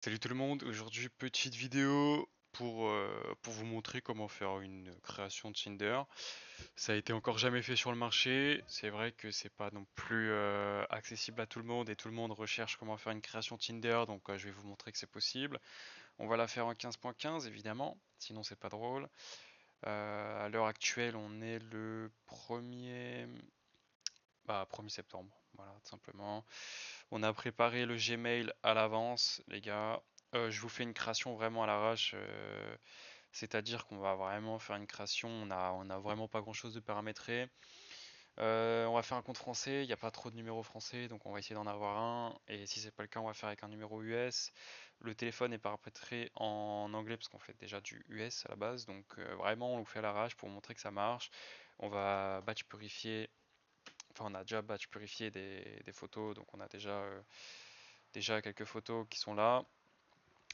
Salut tout le monde, aujourd'hui petite vidéo pour vous montrer comment faire une création de Tinder. Ça a été encore jamais fait sur le marché, c'est vrai que c'est pas non plus accessible à tout le monde et tout le monde recherche comment faire une création Tinder, donc je vais vous montrer que c'est possible. On va la faire en 15.15 évidemment, sinon c'est pas drôle. À l'heure actuelle on est le 1er septembre, voilà tout simplement. On a préparé le Gmail à l'avance, les gars. Je vous fais une création vraiment à l'arrache, c'est-à-dire qu'on va vraiment faire une création. On a vraiment pas grand-chose de paramétré. On va faire un compte français. Il n'y a pas trop de numéros français, donc on va essayer d'en avoir un. Et si c'est pas le cas, on va faire avec un numéro US. Le téléphone est paramétré en anglais parce qu'on fait déjà du US à la base, donc vraiment on le fait à l'arrache pour montrer que ça marche. On va batch purifier. Enfin, on a déjà batch purifié des photos, donc on a déjà quelques photos qui sont là.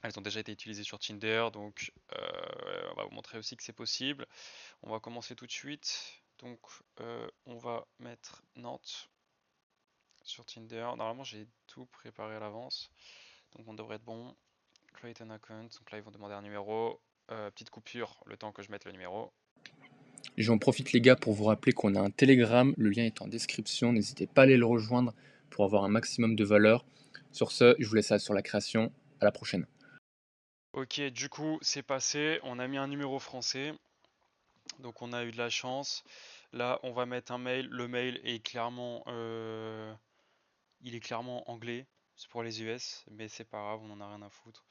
Elles ont déjà été utilisées sur Tinder, donc on va vous montrer aussi que c'est possible. On va commencer tout de suite. Donc on va mettre Nantes sur Tinder. Normalement j'ai tout préparé à l'avance, donc on devrait être bon. Create an account, donc là ils vont demander un numéro. Petite coupure, le temps que je mette le numéro. J'en profite les gars pour vous rappeler qu'on a un Telegram, le lien est en description, n'hésitez pas à aller le rejoindre pour avoir un maximum de valeur. Sur ce, je vous laisse sur la création, à la prochaine. Ok, du coup c'est passé, on a mis un numéro français, donc on a eu de la chance. Là on va mettre un mail, le mail est clairement il est clairement anglais, c'est pour les US, mais c'est pas grave, on en a rien à foutre.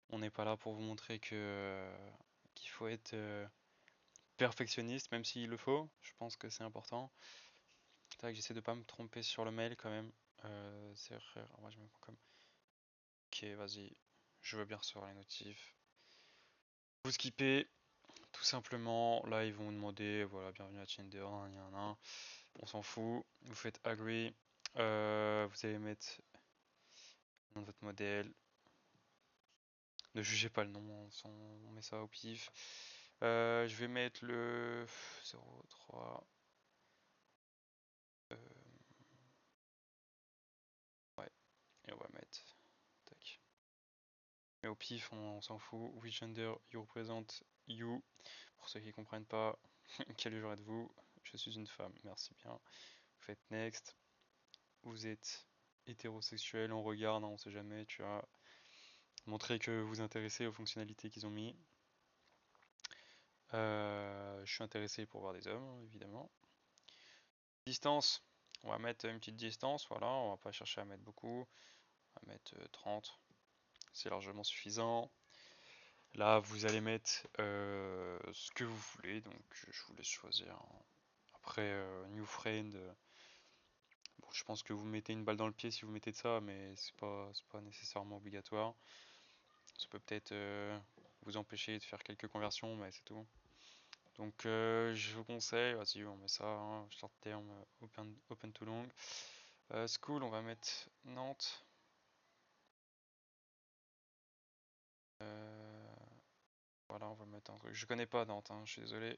On n'est pas là pour vous montrer qu'il faut être perfectionniste, même s'il le faut. Je pense que c'est important. Tac, j'essaie de pas me tromper sur le mail quand même. C'est rare. Moi, je me prends comme. Ok, vas-y. Je veux bien recevoir les notifs. Vous skippez tout simplement. Là, ils vont vous demander, voilà, bienvenue à Tinder, on s'en fout. Vous faites agree. Vous allez mettre le nom de votre modèle. Ne jugez pas le nom, on met ça au pif. Je vais mettre le 03. euh, ouais, et on va mettre. Tac. Mais au pif, on s'en fout. Which gender you represent you. Pour ceux qui comprennent pas, quel genre êtes-vous? Je suis une femme, merci bien. Vous faites next. Vous êtes hétérosexuel, on regarde, hein, on sait jamais, tu vois. Montrez que vous vous intéressez aux fonctionnalités qu'ils ont mis. Je suis intéressé pour voir des hommes, évidemment. Distance, on va mettre une petite distance, voilà, on va pas chercher à mettre beaucoup. On va mettre 30, c'est largement suffisant. Là, vous allez mettre ce que vous voulez, donc je vous laisse choisir. Après, New Friend, bon, je pense que vous mettez une balle dans le pied si vous mettez de ça, mais c'est pas nécessairement obligatoire. Ça peut peut-être vous empêcher de faire quelques conversions, mais c'est tout. Donc, je vous conseille, vas-y, on met ça, hein, short term, open to long. School, on va mettre Nantes. Euh, voilà, on va mettre un truc. Je connais pas Nantes, hein, je suis désolé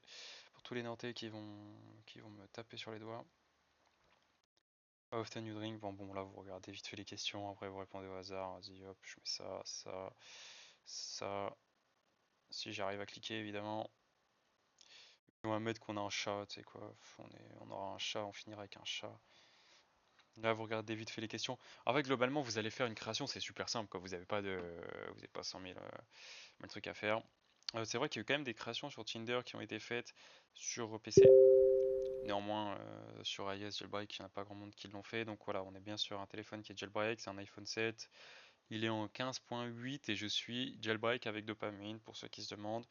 pour tous les Nantais qui vont me taper sur les doigts. How often you drink? Bon, là vous regardez vite fait les questions, après vous répondez au hasard. Vas-y, hop, je mets ça, ça, ça. Si j'arrive à cliquer, évidemment. On va mettre qu'on a un chat, tu sais quoi. On aura un chat, on finira avec un chat. Là, vous regardez vite fait les questions. En fait, globalement, vous allez faire une création, c'est super simple, quoi. Vous n'avez pas 100 000 trucs à faire. C'est vrai qu'il y a eu quand même des créations sur Tinder qui ont été faites sur PC. Néanmoins, sur iOS jailbreak, il n'y en a pas grand monde qui l'ont fait. Donc voilà, on est bien sur un téléphone qui est jailbreak, c'est un iPhone 7. Il est en 15.8 et je suis jailbreak avec dopamine pour ceux qui se demandent.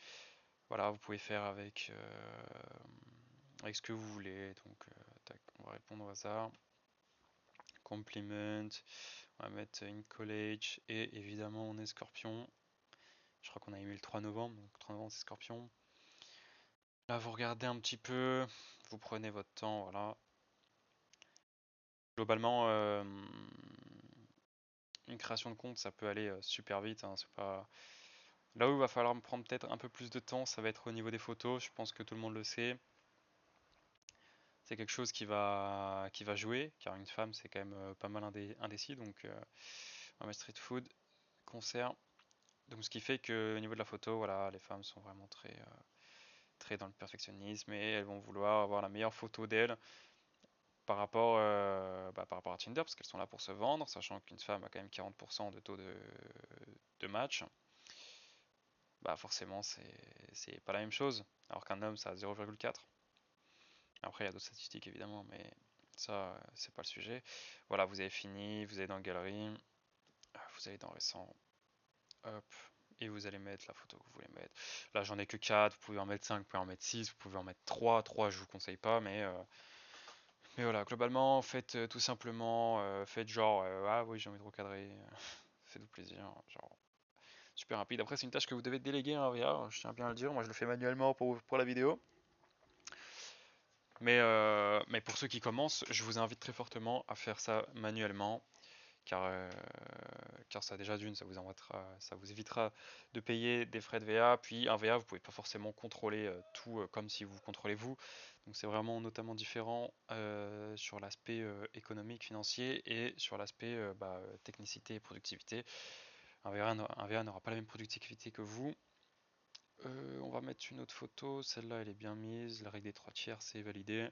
Voilà, vous pouvez faire avec ce que vous voulez. Donc, tac, on va répondre au hasard. Compliment, on va mettre une college et évidemment on est Scorpion. Je crois qu'on a mis le 3 novembre, donc 3 novembre c'est Scorpion. Là, vous regardez un petit peu, vous prenez votre temps, voilà. Globalement, une création de compte, ça peut aller super vite, hein, c'est pas. Là où il va falloir me prendre peut-être un peu plus de temps, ça va être au niveau des photos. Je pense que tout le monde le sait. C'est quelque chose qui va jouer, car une femme c'est quand même pas mal indécis. Donc, on va mettre street food, concert. Donc ce qui fait que au niveau de la photo, voilà, les femmes sont vraiment très dans le perfectionnisme et elles vont vouloir avoir la meilleure photo d'elles par rapport à Tinder, parce qu'elles sont là pour se vendre, sachant qu'une femme a quand même 40% de taux de match. Bah forcément c'est pas la même chose, alors qu'un homme ça a 0,4. Après il y a d'autres statistiques évidemment, mais ça c'est pas le sujet. Voilà, vous avez fini, vous allez dans Galerie, vous allez dans Récent, hop, et vous allez mettre la photo que vous voulez mettre. Là j'en ai que 4, vous pouvez en mettre 5, vous pouvez en mettre 6, vous pouvez en mettre 3. 3 je vous conseille pas, mais voilà, globalement faites tout simplement, faites genre ah oui j'ai envie de recadrer, faites-vous plaisir, genre super rapide. Après c'est une tâche que vous devez déléguer à un VR, je tiens bien à le dire, moi je le fais manuellement pour la vidéo. Mais pour ceux qui commencent, je vous invite très fortement à faire ça manuellement, car, euh, car ça déjà d'une, ça vous évitera de payer des frais de VA, puis un VA, vous pouvez pas forcément contrôler tout comme si vous contrôlez vous. Donc c'est vraiment notamment différent sur l'aspect économique, financier et sur l'aspect technicité et productivité. Un VA n'aura pas la même productivité que vous. On va mettre une autre photo, celle-là elle est bien mise, la règle des 3/4 c'est validé.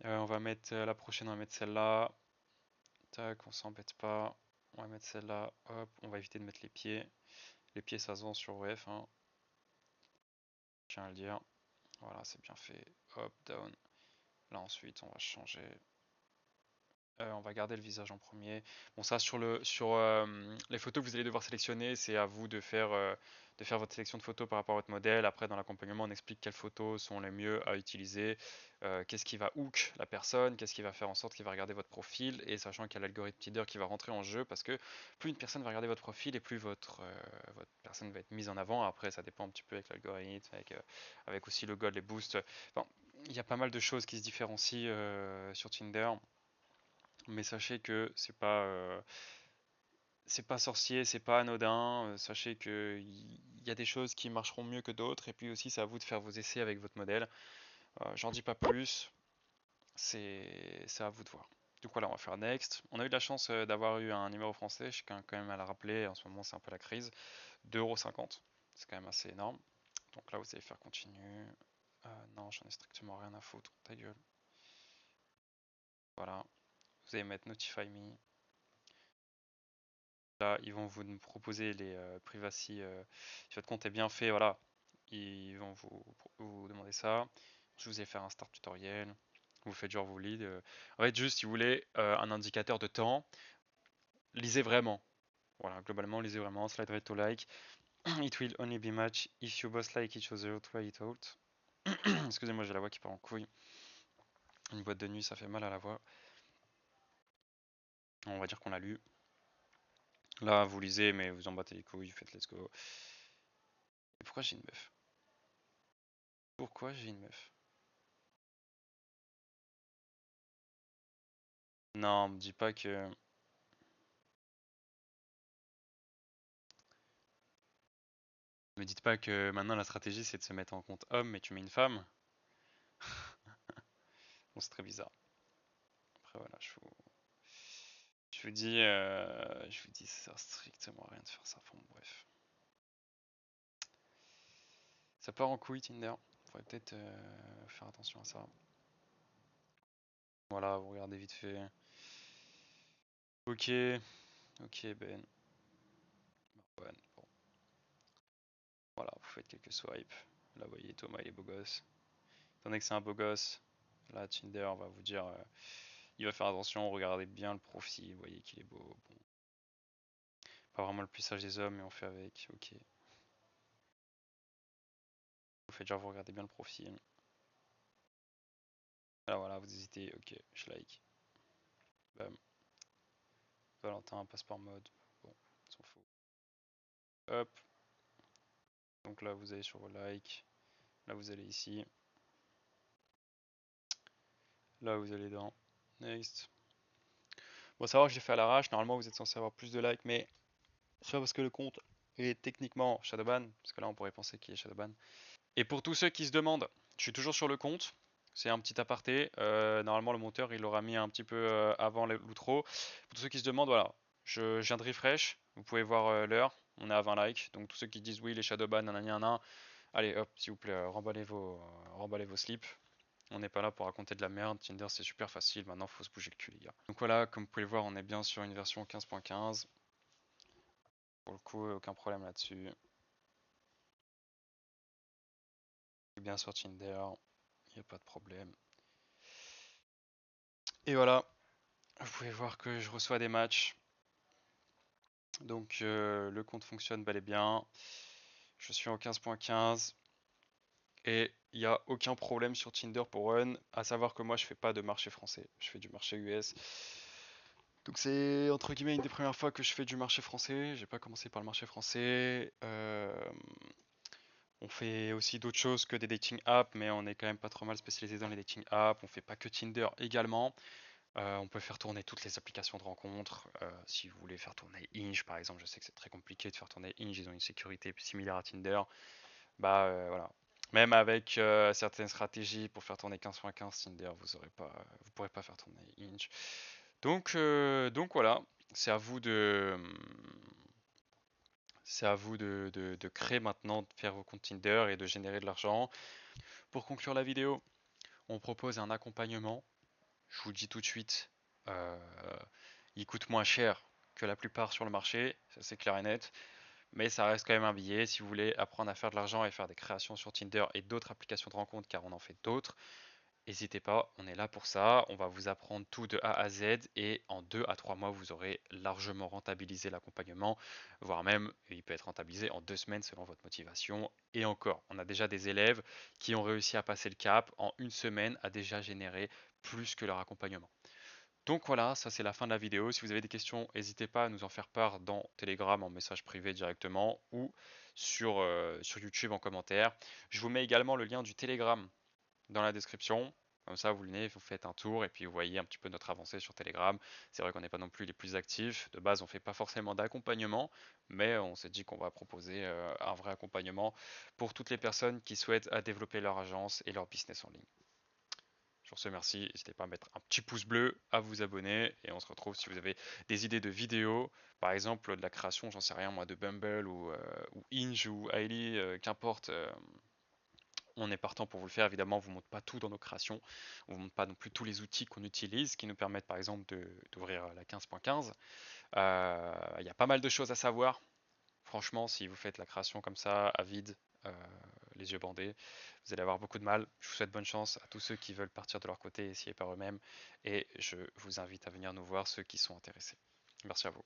On va mettre la prochaine, on va mettre celle-là. Tac, on s'embête pas. On va mettre celle-là. Hop, on va éviter de mettre les pieds. Les pieds, ça se vend sur WF, hein. Je tiens à le dire. Voilà, c'est bien fait. Hop, down. Là, ensuite, on va changer. On va garder le visage en premier. Bon, ça, sur les photos que vous allez devoir sélectionner, c'est à vous de faire votre sélection de photos par rapport à votre modèle. Après, dans l'accompagnement, on explique quelles photos sont les mieux à utiliser, qu'est-ce qui va hook la personne, qu'est-ce qui va faire en sorte qu'il va regarder votre profil, et sachant qu'il y a l'algorithme Tinder qui va rentrer en jeu, parce que plus une personne va regarder votre profil, et plus votre personne va être mise en avant. Après, ça dépend un petit peu avec l'algorithme, avec aussi le gold, les boosts. Enfin, il y a pas mal de choses qui se différencient sur Tinder. Mais sachez que c'est pas sorcier, c'est pas anodin. Sachez que il y a des choses qui marcheront mieux que d'autres. Et puis aussi, c'est à vous de faire vos essais avec votre modèle. J'en dis pas plus. C'est à vous de voir. Du coup, là, on va faire next. On a eu de la chance d'avoir eu un numéro français. Je tiens quand même à le rappeler. En ce moment, c'est un peu la crise. 2,50 €. C'est quand même assez énorme. Donc là, vous allez faire continue. Non, j'en ai strictement rien à foutre. Ta gueule. Voilà. Vous allez mettre Notify Me. Là, ils vont vous proposer les privacy. Si votre compte est bien fait, voilà, ils vont vous demander ça. Je vous ai fait un start tutoriel. Vous faites genre vos leads. En fait, juste si vous voulez un indicateur de temps, lisez vraiment. Voilà, globalement, lisez vraiment. Slide rate to like. It will only be match if you both like each other. Try it out. Excusez-moi, j'ai la voix qui part en couille. Une boîte de nuit, ça fait mal à la voix. On va dire qu'on l'a lu. Là, vous lisez, mais vous en battez les couilles. Faites let's go. Et pourquoi j'ai une meuf? Pourquoi j'ai une meuf? Non, me dis pas que. Me dites pas que maintenant la stratégie c'est de se mettre en compte homme, mais tu mets une femme. Bon, c'est très bizarre. Après voilà, je vous dis, ça sert strictement à rien de faire ça. Bon, bref. Ça part en couille Tinder. Faudrait peut-être faire attention à ça. Voilà, vous regardez vite fait. Ok, ok Ben. Marwan, bon. Voilà, vous faites quelques swipes. Là, vous voyez, Thomas il est beau gosse. Étant donné que c'est un beau gosse, là Tinder va vous dire, il va faire attention, regardez bien le profil, vous voyez qu'il est beau. Bon. Pas vraiment le plus sage des hommes, mais on fait avec, ok. Vous faites genre, vous regardez bien le profil. Là voilà, vous hésitez, ok, je like. Bam. Valentin, passeport mode. Bon, on s'en fout. Hop. Donc là, vous allez sur vos likes. Là, vous allez ici. Là, vous allez dans Next. Bon, savoir que j'ai fait à l'arrache. Normalement, vous êtes censé avoir plus de likes, mais c'est pas parce que le compte est techniquement Shadowban, parce que là, on pourrait penser qu'il est Shadowban. Et pour tous ceux qui se demandent, je suis toujours sur le compte. C'est un petit aparté. Normalement, le monteur, il l'aura mis un petit peu avant l'outro. Pour tous ceux qui se demandent, voilà, je viens de refresh. Vous pouvez voir l'heure, on est à 20 likes. Donc tous ceux qui disent oui, les shadowban, nanana, allez hop, s'il vous plaît, remballez vos slips. On n'est pas là pour raconter de la merde. Tinder, c'est super facile. Maintenant, faut se bouger le cul, les gars. Donc voilà, comme vous pouvez le voir, on est bien sur une version 15.15. Pour le coup, aucun problème là-dessus. Bien sur Tinder, il n'y a pas de problème. Et voilà, vous pouvez voir que je reçois des matchs. Donc le compte fonctionne bel et bien. Je suis en 15.15. Et il n'y a aucun problème sur Tinder pour Run, à savoir que moi je fais pas de marché français, je fais du marché US. Donc c'est entre guillemets une des premières fois que je fais du marché français, j'ai pas commencé par le marché français. On fait aussi d'autres choses que des dating apps, mais on est quand même pas trop mal spécialisé dans les dating apps. On fait pas que Tinder également. On peut faire tourner toutes les applications de rencontres. Si vous voulez faire tourner Hinge par exemple, je sais que c'est très compliqué de faire tourner Hinge, ils ont une sécurité similaire à Tinder. Bah voilà. Même avec certaines stratégies pour faire tourner 15.15 Tinder, vous pourrez pas faire tourner Hinge. Donc voilà, c'est à vous de créer maintenant, de faire vos comptes Tinder et de générer de l'argent. Pour conclure la vidéo, on propose un accompagnement. Je vous le dis tout de suite, euh, il coûte moins cher que la plupart sur le marché, ça c'est clair et net. Mais ça reste quand même un billet. Si vous voulez apprendre à faire de l'argent et faire des créations sur Tinder et d'autres applications de rencontres, car on en fait d'autres, n'hésitez pas, on est là pour ça. On va vous apprendre tout de A à Z et en 2 à 3 mois, vous aurez largement rentabilisé l'accompagnement, voire même il peut être rentabilisé en 2 semaines selon votre motivation. Et encore, on a déjà des élèves qui ont réussi à passer le cap en 1 semaine à déjà générer plus que leur accompagnement. Donc voilà, ça c'est la fin de la vidéo. Si vous avez des questions, n'hésitez pas à nous en faire part dans Telegram en message privé directement ou sur YouTube en commentaire. Je vous mets également le lien du Telegram dans la description. Comme ça, vous venez, vous faites un tour et puis vous voyez un petit peu notre avancée sur Telegram. C'est vrai qu'on n'est pas non plus les plus actifs. De base, on ne fait pas forcément d'accompagnement, mais on s'est dit qu'on va proposer un vrai accompagnement pour toutes les personnes qui souhaitent développer leur agence et leur business en ligne. Sur ce, merci. N'hésitez pas à mettre un petit pouce bleu, à vous abonner. Et on se retrouve si vous avez des idées de vidéos. Par exemple, de la création, j'en sais rien moi, de Bumble ou Hinge ou Hailey, qu'importe. On est partant pour vous le faire. Évidemment, on ne vous montre pas tout dans nos créations. On ne vous montre pas non plus tous les outils qu'on utilise qui nous permettent par exemple d'ouvrir la 15.15. Il y a pas mal de choses à savoir. Franchement, si vous faites la création comme ça, à vide, euh, les yeux bandés, vous allez avoir beaucoup de mal. Je vous souhaite bonne chance à tous ceux qui veulent partir de leur côté et essayer par eux-mêmes. Et je vous invite à venir nous voir, ceux qui sont intéressés. Merci à vous.